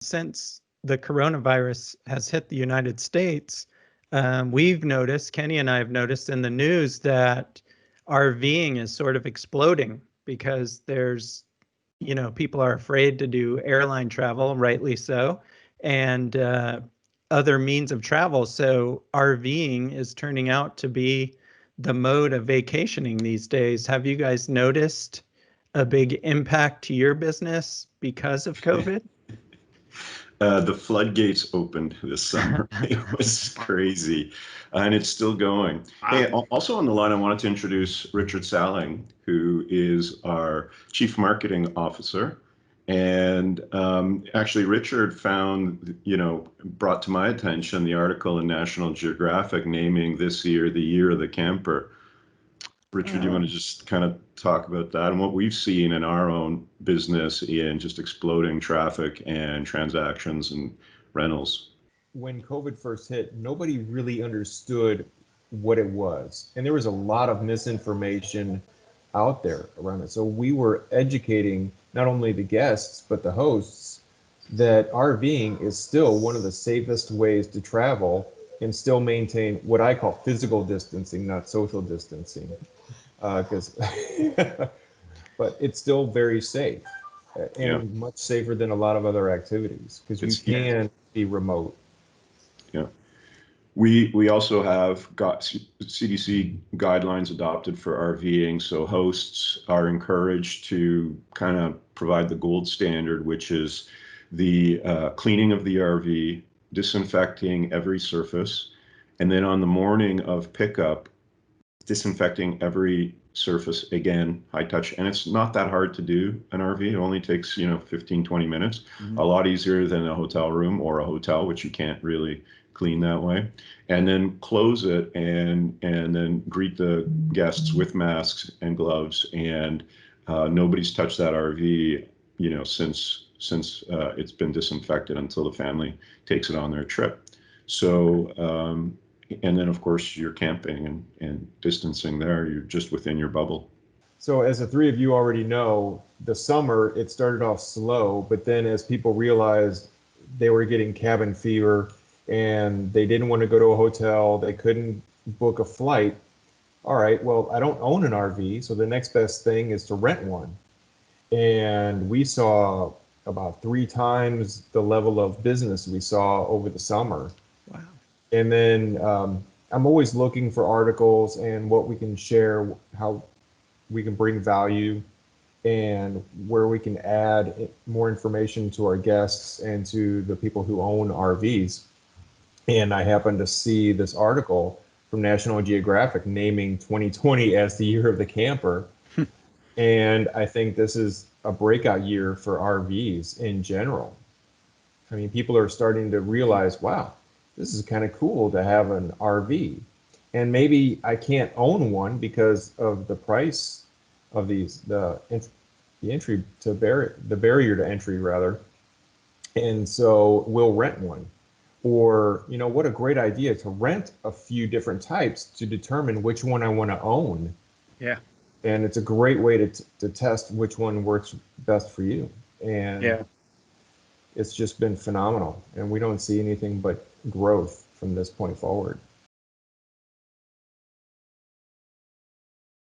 since the coronavirus has hit the United States, we've noticed, Kenny and I have noticed in the news that RVing is sort of exploding because there's, people are afraid to do airline travel, rightly so, and other means of travel. So RVing is turning out to be the mode of vacationing these days. Have you guys noticed a big impact to your business because of COVID? The floodgates opened this summer. It was crazy, and it's still going. Hey, also on the line, I wanted to introduce Richard Salling, who is our Chief Marketing Officer. And actually, Richard brought to my attention the article in National Geographic naming this year the Year of the Camper. Richard, do you want to just kind of talk about that and what we've seen in our own business in just exploding traffic and transactions and rentals? When COVID first hit, nobody really understood what it was. And there was a lot of misinformation out there around it. So we were educating not only the guests, but the hosts that RVing is still one of the safest ways to travel and still maintain what I call physical distancing, not social distancing. But it's still very safe and much safer than a lot of other activities because you can be remote. Yeah. We also have got CDC guidelines adopted for RVing, so hosts are encouraged to kind of provide the gold standard, which is the cleaning of the RV, disinfecting every surface, and then on the morning of pickup, disinfecting every surface again, high touch. And it's not that hard to do an RV. It only takes 15, 20 minutes, a lot easier than a hotel room or a hotel, which you can't really clean that way. And then close it and then greet the guests with masks and gloves. And nobody's touched that RV since it's been disinfected until the family takes it on their trip. So and then, of course, you're camping and distancing there. You're just within your bubble. So as the three of you already know, the summer, it started off slow, but then as people realized they were getting cabin fever and they didn't want to go to a hotel, they couldn't book a flight. All right, well, I don't own an RV, so the next best thing is to rent one. And we saw about 3 times the level of business we saw over the summer. Wow. And then I'm always looking for articles and what we can share, how we can bring value and where we can add more information to our guests and to the people who own RVs. And I happened to see this article from National Geographic naming 2020 as the year of the camper. And I think this is a breakout year for RVs in general. I mean, people are starting to realize, wow, this is kind of cool to have an RV. And maybe I can't own one because of the price of these, the barrier to entry rather. And so we'll rent one. Or, what a great idea to rent a few different types to determine which one I want to own. Yeah. And it's a great way to test which one works best for you. And it's just been phenomenal. And we don't see anything but growth from this point forward.